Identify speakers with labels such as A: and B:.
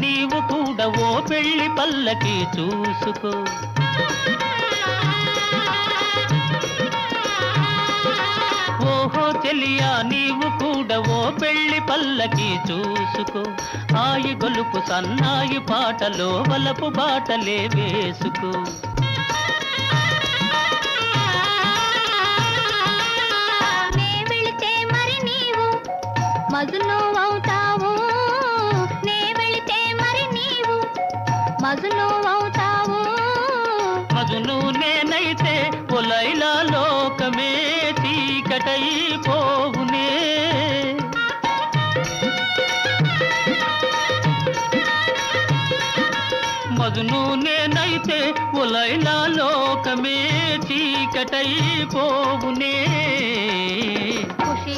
A: నీవు కూడా ఓ పెళ్లి పల్లకి చూసుకో. ఓహో చెలియా నీవు కూడా ఓ పెళ్లి పల్లకి చూసుకో. హాయి గొలుపు సన్నాయి పాటలో వలపు బాటలే వేసుకో.
B: మజును అవుతావు, నే వెళితే మరి నీవు మజును అవుతావు.
A: మజును నేనైతే ఒలైలా లోకమే చీకటైపోవునే. మజును నేనైతే ఒలైలా లోకమే చీకటైపోవునే.
B: ఖుషి